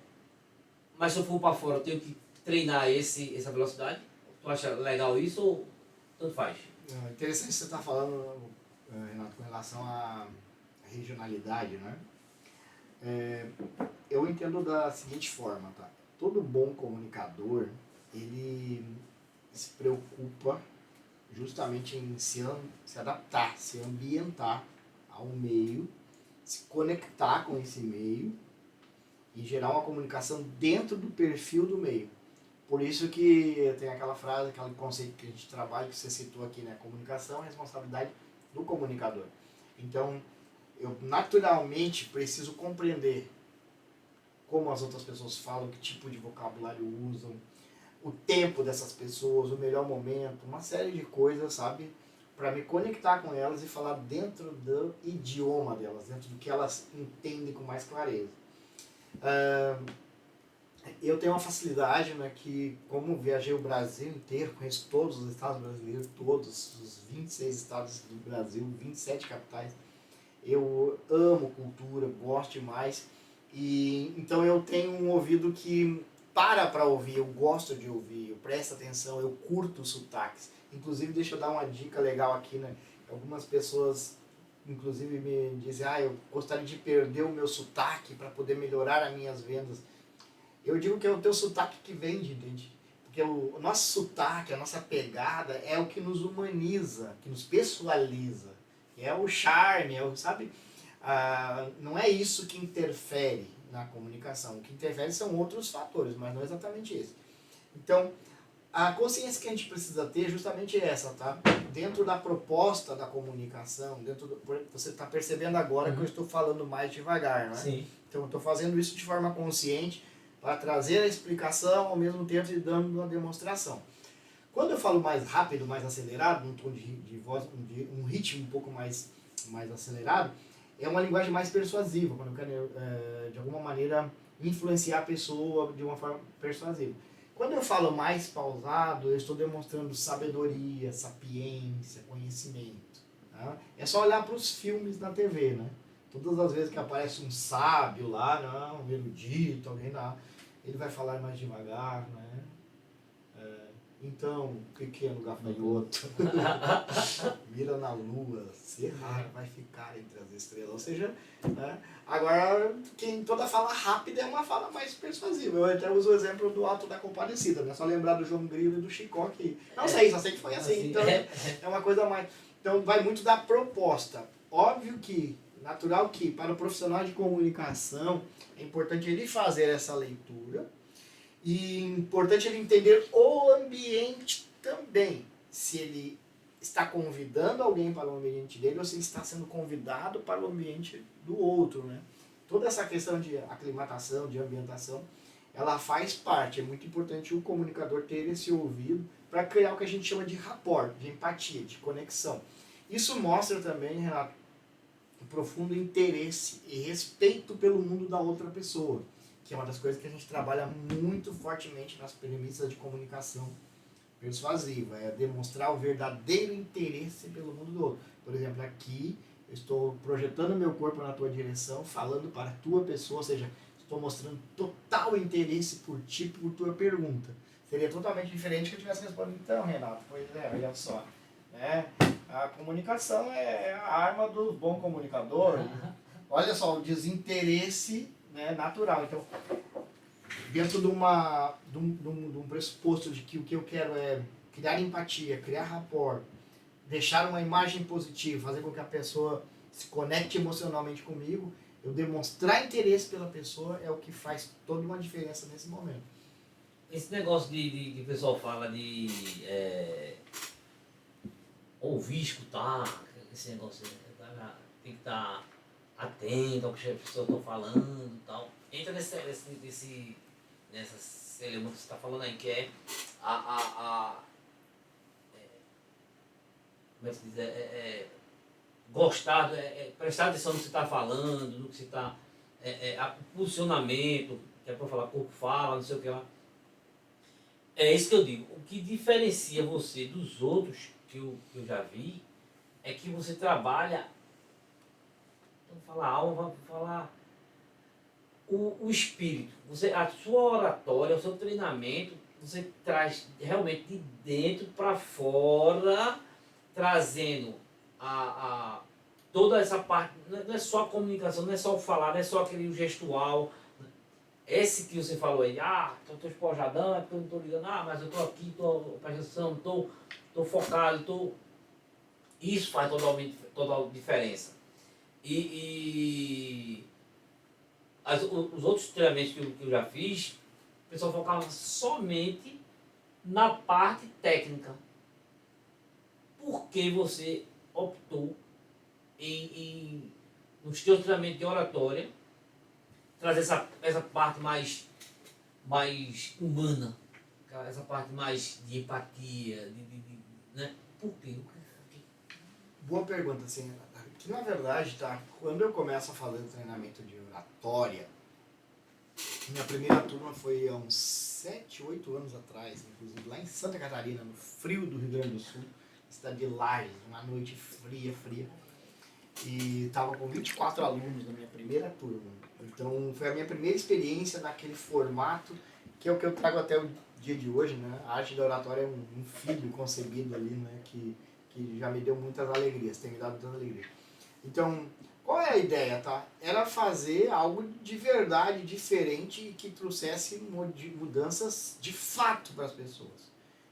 mas se eu for para fora eu tenho que treinar essa velocidade. Tu acha legal isso ou tanto faz? Interessante você estar falando, Renato, com relação à regionalidade, né? Eu entendo da seguinte forma, tá? Todo bom comunicador, ele se preocupa justamente em se adaptar, se ambientar ao meio, se conectar com esse meio e gerar uma comunicação dentro do perfil do meio. Por isso que tem aquela frase, aquele conceito que a gente trabalha, que você citou aqui, né? Comunicação é responsabilidade do comunicador. Então, eu naturalmente preciso compreender como as outras pessoas falam, que tipo de vocabulário usam, o tempo dessas pessoas, o melhor momento, uma série de coisas, sabe? Para me conectar com elas e falar dentro do idioma delas, dentro do que elas entendem com mais clareza. Eu tenho uma facilidade, né, que como viajei o Brasil inteiro, conheço todos os estados brasileiros, todos os 26 estados do Brasil, 27 capitais. Eu amo cultura, gosto demais. E então eu tenho um ouvido que para ouvir, eu gosto de ouvir, eu presto atenção, eu curto os sotaques. Inclusive, deixa eu dar uma dica legal aqui, né? Algumas pessoas inclusive me dizem, eu gostaria de perder o meu sotaque para poder melhorar as minhas vendas. Eu digo que é o teu sotaque que vende, entende? Porque o nosso sotaque, a nossa pegada é o que nos humaniza, que nos pessoaliza. É o charme, sabe? Não é isso que interfere na comunicação. O que interfere são outros fatores, mas não é exatamente esse. Então, a consciência que a gente precisa ter é justamente essa, tá? Dentro da proposta da comunicação, você está percebendo agora que eu estou falando mais devagar, né? Sim. Então, eu estou fazendo isso de forma consciente para trazer a explicação ao mesmo tempo e dando uma demonstração. Quando eu falo mais rápido, mais acelerado, num tom de voz, um ritmo um pouco mais acelerado, é uma linguagem mais persuasiva, quando eu quero, de alguma maneira, influenciar a pessoa de uma forma persuasiva. Quando eu falo mais pausado, eu estou demonstrando sabedoria, sapiência, conhecimento. Tá? É só olhar para os filmes na TV, né? Todas as vezes que aparece um sábio lá, não, um erudito, alguém lá, ele vai falar mais devagar, né? Então, pequeno gafanhoto, mira na lua, se errar vai ficar entre as estrelas. Ou seja, né? Agora, toda fala rápida é uma fala mais persuasiva. Eu até uso o exemplo do Alto da Compadecida, né? Só lembrar do João Grilo e do Chicó aqui. Não sei, só sei que foi assim. Então, é uma coisa mais... Então, vai muito da proposta. Óbvio que, natural que, para o profissional de comunicação, é importante ele fazer essa leitura. E importante ele entender o ambiente também. Se ele está convidando alguém para o ambiente dele ou se ele está sendo convidado para o ambiente do outro, né? Toda essa questão de aclimatação, de ambientação, ela faz parte. É muito importante o comunicador ter esse ouvido para criar o que a gente chama de rapport, de empatia, de conexão. Isso mostra também, Renato, um profundo interesse e respeito pelo mundo da outra pessoa, que é uma das coisas que a gente trabalha muito fortemente nas premissas de comunicação persuasiva, é demonstrar o verdadeiro interesse pelo mundo do outro. Por exemplo, aqui eu estou projetando meu corpo na tua direção, falando para a tua pessoa, ou seja, estou mostrando total interesse por ti, por tua pergunta. Seria totalmente diferente que eu tivesse respondido, então, Renato, pois é, olha só. A comunicação é a arma do bom comunicador. Olha só, o desinteresse, né, natural. Então, dentro de um pressuposto de que o que eu quero é criar empatia, criar rapport, deixar uma imagem positiva, fazer com que a pessoa se conecte emocionalmente comigo, eu demonstrar interesse pela pessoa é o que faz toda uma diferença nesse momento. Esse negócio que o pessoal fala de ouvir, escutar, esse negócio tem que estar atento ao que as pessoas estão falando e tal. Entra nesse elemento que você está falando aí, que é como é que se diz? Gostar, prestar atenção no que você está falando, no que você está... posicionamento, que é para falar, corpo fala, não sei o que lá. É isso que eu digo. O que diferencia você dos outros que eu já vi é que você trabalha, vamos falar alma, vamos falar o espírito. A sua oratória, o seu treinamento, você traz realmente de dentro para fora, trazendo toda essa parte. Não é só a comunicação, não é só o falar, não é só aquele gestual. Esse que você falou aí, tô espojadão, é porque eu não tô ligando, mas eu tô aqui, tô prestando atenção, tô focado, Isso faz toda a diferença. Os outros treinamentos que eu já fiz, o pessoal focava somente na parte técnica. Por que você optou nos seus treinamentos de oratória, trazer essa parte mais humana, essa parte mais de empatia, né? Por quê? Boa pergunta, assim, que na verdade, quando eu começo a fazer o treinamento de oratória, minha primeira turma foi há uns 7, 8 anos atrás, inclusive lá em Santa Catarina, no frio do Rio Grande do Sul, cidade de Lages, uma noite fria. E estava com 24 alunos na minha primeira turma. Então foi a minha primeira experiência naquele formato, que é o que eu trago até o dia de hoje, né? A arte da oratória é um filho concebido ali, né? Que já me deu muitas alegrias, tem me dado muitas alegrias. Então, qual é a ideia, tá? Era fazer algo de verdade, diferente e que trouxesse mudanças de fato para as pessoas.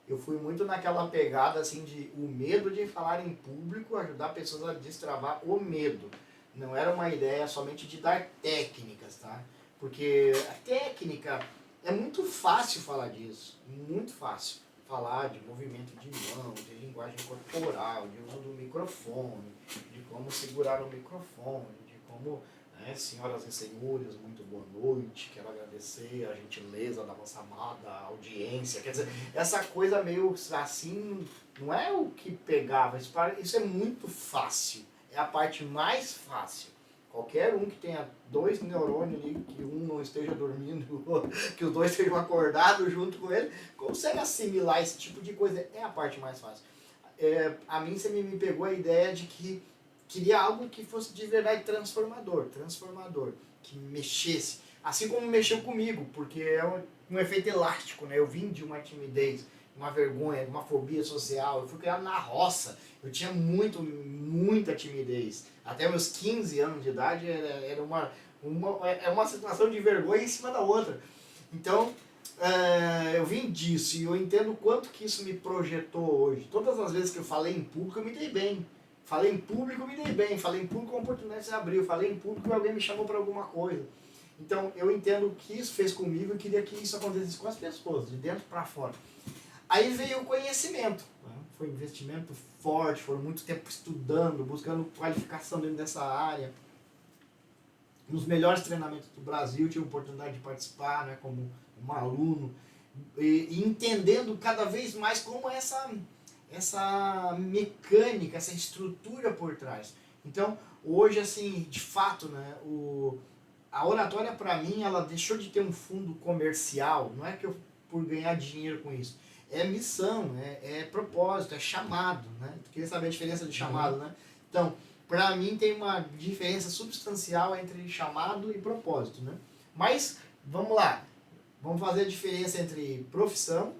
Eu fui muito naquela pegada assim de o medo de falar em público, ajudar pessoas a destravar o medo. Não era uma ideia somente de dar técnicas, tá? Porque a técnica é muito fácil falar disso, muito fácil falar de movimento de mão, de linguagem corporal, de uso do microfone, de como segurar o microfone, de como, né, senhoras e senhores, muito boa noite, quero agradecer a gentileza da vossa amada audiência. Quer dizer, essa coisa meio assim, não é o que pegava, isso é muito fácil, é a parte mais fácil. Qualquer um que tenha 2 neurônios ali, que um não esteja dormindo, que os dois estejam acordados junto com ele, consegue assimilar esse tipo de coisa. É a parte mais fácil. A mim você me pegou a ideia de que queria algo que fosse de verdade transformador, que mexesse. Assim como mexeu comigo, porque é um efeito elástico, né? Eu vim de uma timidez, uma vergonha, uma fobia social. Eu fui criado na roça. Eu tinha muita timidez. Até meus 15 anos de idade era uma situação de vergonha em cima da outra. Então, eu vim disso e eu entendo o quanto que isso me projetou hoje. Todas as vezes que eu falei em público, eu me dei bem. Falei em público, eu me dei bem. Falei em público, a oportunidade se abriu. Falei em público, alguém me chamou para alguma coisa. Então, eu entendo o que isso fez comigo e queria que isso acontecesse com as pessoas, de dentro para fora. Aí veio o conhecimento, né? Foi um investimento forte, foram muito tempo estudando, buscando qualificação dentro dessa área. Nos melhores treinamentos do Brasil, tive a oportunidade de participar, né, como um aluno, e entendendo cada vez mais como essa mecânica, essa estrutura por trás. Então, hoje, assim, de fato, né, a oratória, para mim, ela deixou de ter um fundo comercial, não é que eu por ganhar dinheiro com isso. É missão, é propósito, é chamado, né? Tu queria saber a diferença de chamado, né? Então, para mim tem uma diferença substancial entre chamado e propósito, né? Mas, vamos lá, vamos fazer a diferença entre profissão,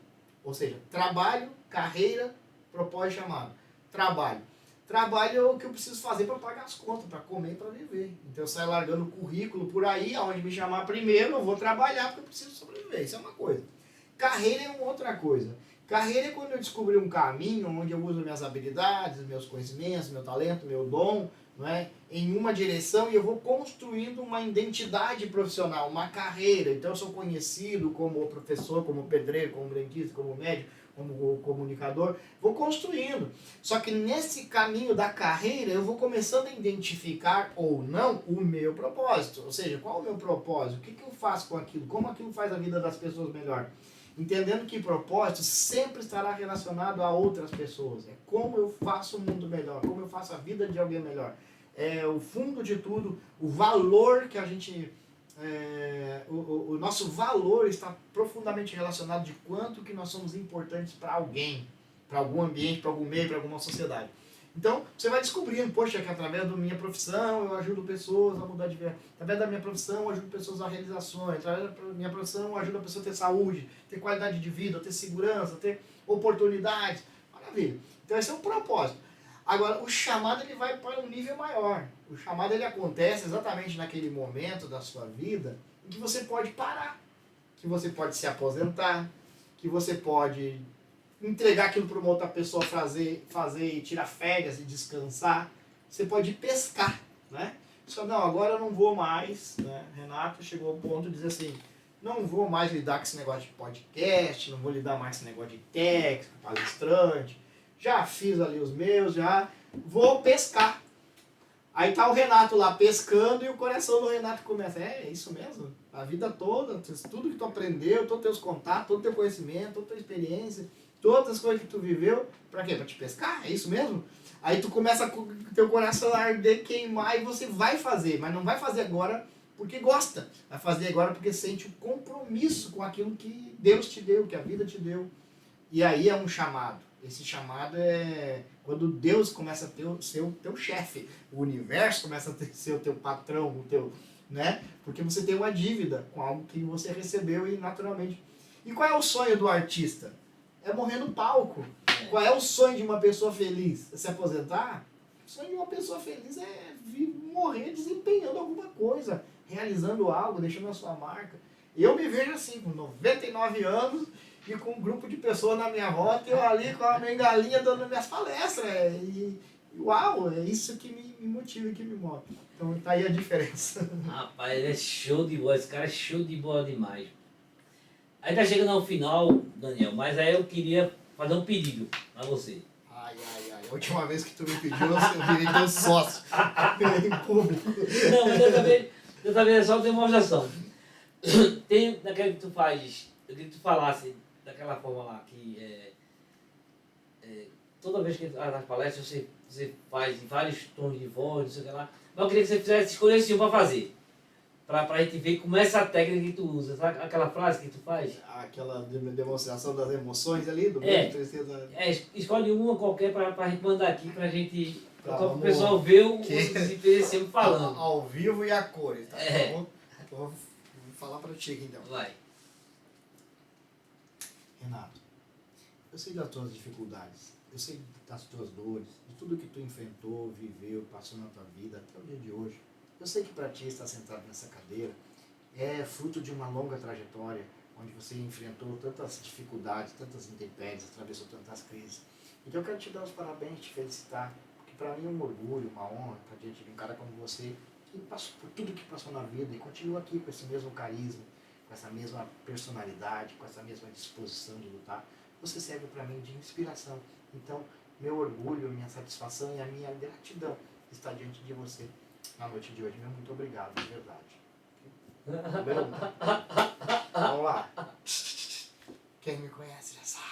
ou seja, trabalho, carreira, propósito e chamado. Trabalho é o que eu preciso fazer para pagar as contas, para comer e para viver. Então eu saio largando o currículo por aí, aonde me chamar primeiro, eu vou trabalhar porque eu preciso sobreviver. Isso é uma coisa. Carreira é uma outra coisa. Carreira é quando eu descobri um caminho onde eu uso minhas habilidades, meus conhecimentos, meu talento, meu dom, não é? Em uma direção e eu vou construindo uma identidade profissional, uma carreira. Então eu sou conhecido como professor, como pedreiro, como dentista, como médico, como comunicador. Vou construindo. Só que nesse caminho da carreira eu vou começando a identificar ou não o meu propósito. Ou seja, qual é o meu propósito? O que eu faço com aquilo? Como aquilo faz a vida das pessoas melhor? Entendendo que propósito sempre estará relacionado a outras pessoas. É como eu faço o mundo melhor, como eu faço a vida de alguém melhor. É o fundo de tudo, o valor que a gente... o nosso valor está profundamente relacionado de quanto que nós somos importantes para alguém, para algum ambiente, para algum meio, para alguma sociedade. Então, você vai descobrindo, poxa, que através da minha profissão eu ajudo pessoas a mudar de vida. Através da minha profissão eu ajudo pessoas a realizações. Através da minha profissão eu ajudo a pessoa a ter saúde, ter qualidade de vida, ter segurança, ter oportunidades. Maravilha. Então esse é um propósito. Agora, o chamado ele vai para um nível maior. O chamado ele acontece exatamente naquele momento da sua vida em que você pode parar, que você pode se aposentar, que você pode entregar aquilo para uma outra pessoa fazer e tirar férias e descansar. Você pode pescar, né? Só não, agora eu não vou mais, né? Renato chegou ao ponto de dizer assim, não vou mais lidar com esse negócio de podcast, não vou lidar mais com esse negócio de técnico, palestrante, já fiz ali os meus, já vou pescar. Aí tá o Renato lá pescando e o coração do Renato começa, é isso mesmo? A vida toda, tudo que tu aprendeu, todos os teus contatos, todo o teu conhecimento, toda a tua experiência, todas as coisas que tu viveu, pra quê? Pra te pescar? É isso mesmo? Aí tu começa com o teu coração a arder, queimar e você vai fazer, mas não vai fazer agora porque gosta. Vai fazer agora porque sente o compromisso com aquilo que Deus te deu, que a vida te deu. E aí é um chamado. Esse chamado é quando Deus começa a ser o teu chefe, o universo começa a ser o teu patrão, o teu, né? Porque você tem uma dívida com algo que você recebeu e naturalmente. E qual é o sonho do artista? É morrer no palco. Qual é o sonho de uma pessoa feliz? É se aposentar? sonho de uma pessoa feliz é morrer desempenhando alguma coisa, realizando algo, deixando a sua marca. Eu me vejo assim, com 99 anos e com um grupo de pessoas na minha volta, eu ali com a bengalinha dando minhas palestras. E uau, é isso que me motiva e que me move. Então tá aí a diferença. Rapaz, ele é show de bola, esse cara é show de bola demais. Aí tá chegando ao final, Daniel, mas aí eu queria fazer um pedido pra você. Ai. A última vez que tu me pediu, eu virei teu sócio. Em público. Não, mas dessa vez é só demonstração. Tem daquele que tu faz, eu queria que tu falasse daquela forma lá, que toda vez que nas palestras você faz em vários tons de voz, não sei o que lá, mas eu queria que você fizesse, escolhesse um pra fazer. Pra gente ver como é essa técnica que tu usa, sabe aquela frase que tu faz? Aquela demonstração das emoções ali, do É. medo, tristeza. Escolhe uma qualquer pra gente mandar aqui, pra gente. Tá, Para o vamos- pessoal ver o Que- desempenho sempre falando. Ao vivo e a cores, tá? É. Então, vou falar pra ti aqui então. Vai. Renato, eu sei das tuas dificuldades, eu sei das tuas dores, de tudo que tu enfrentou, viveu, passou na tua vida até o dia de hoje. Eu sei que para ti estar sentado nessa cadeira é fruto de uma longa trajetória, onde você enfrentou tantas dificuldades, tantas intempéries, atravessou tantas crises. Então eu quero te dar os parabéns, te felicitar, porque para mim é um orgulho, uma honra estar diante de um cara como você, que passou por tudo que passou na vida e continua aqui com esse mesmo carisma, com essa mesma personalidade, com essa mesma disposição de lutar. Você serve para mim de inspiração. Então, meu orgulho, minha satisfação e a minha gratidão está diante de você na noite de hoje. Meu muito obrigado, de verdade. Número 1. Vamos lá. Quem me conhece já sabe.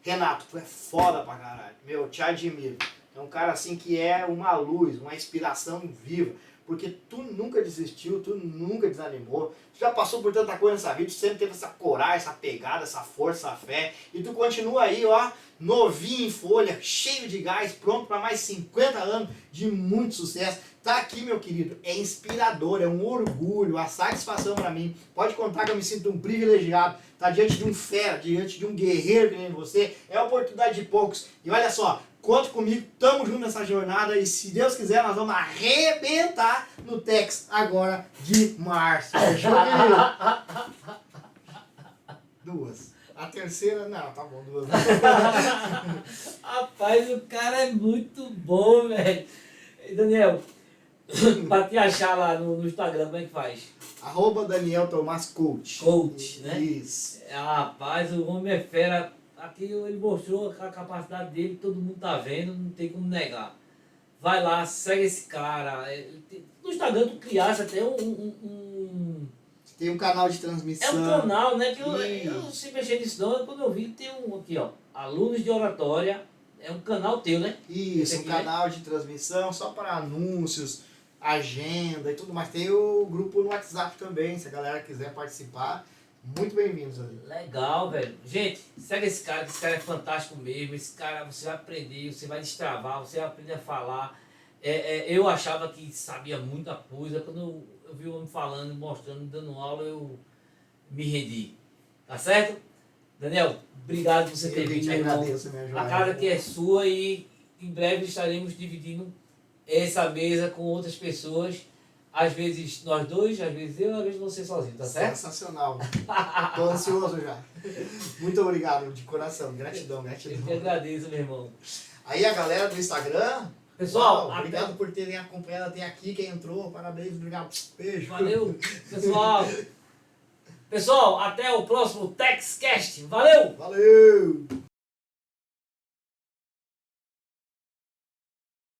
Renato, tu é foda pra caralho. Meu, te admiro. É um cara assim que é uma luz, uma inspiração viva. Porque tu nunca desistiu, tu nunca desanimou. Tu já passou por tanta coisa nessa vida, tu sempre teve essa coragem, essa pegada, essa força, essa fé. E tu continua aí, ó, novinho em folha, cheio de gás, pronto para mais 50 anos de muito sucesso. Tá aqui, meu querido, é inspirador, é um orgulho, a satisfação para mim. Pode contar que eu me sinto um privilegiado. Tá diante de um fera, diante de um guerreiro que nem você. É a oportunidade de poucos. E olha só, conta comigo, tamo junto nessa jornada e se Deus quiser nós vamos arrebentar no Tex agora de março. Fechou, querido? Duas. A terceira, não, tá bom, duas. Rapaz, o cara é muito bom, velho. E, Daniel, pra te achar lá no Instagram, como é que faz? @ Daniel Tomás Coach. Coach, né? Isso. Rapaz, o homem é fera. Aqui ele mostrou a capacidade dele, todo mundo tá vendo, não tem como negar. Vai lá, segue esse cara. No Instagram tu criaste até Tem um canal de é transmissão. um canal, né? Que eu Isso. sei mexer nisso não, quando eu vi tem um aqui, ó. Alunos de Oratória. É um canal teu, né? Isso, Esse um aqui, canal de transmissão só para anúncios, agenda e tudo mais. Tem o grupo no WhatsApp também, se a galera quiser participar. Muito bem-vindos ali. Legal, velho. Gente, segue esse cara, que esse cara é fantástico mesmo. Esse cara, você vai aprender, você vai destravar, você vai aprender a falar. Eu achava que sabia muita coisa. Quando eu vi o homem falando, mostrando, dando aula, eu me rendi. Tá certo? Daniel, obrigado por você ter Eu que vindo, te meu irmão. agradeço, minha joia. A casa aqui é sua e em breve estaremos dividindo essa mesa com outras pessoas. Às vezes nós dois, às vezes eu, às vezes você sozinho, tá certo? Sensacional. Tô ansioso já. Muito obrigado, de coração. Gratidão, Eu gratidão. que agradeço, meu irmão. Aí a galera do Instagram, Pessoal, uau, obrigado por terem acompanhado até aqui, quem entrou, parabéns, obrigado. Beijo. Valeu, pessoal. Pessoal, até o próximo TexCast. Valeu! Valeu!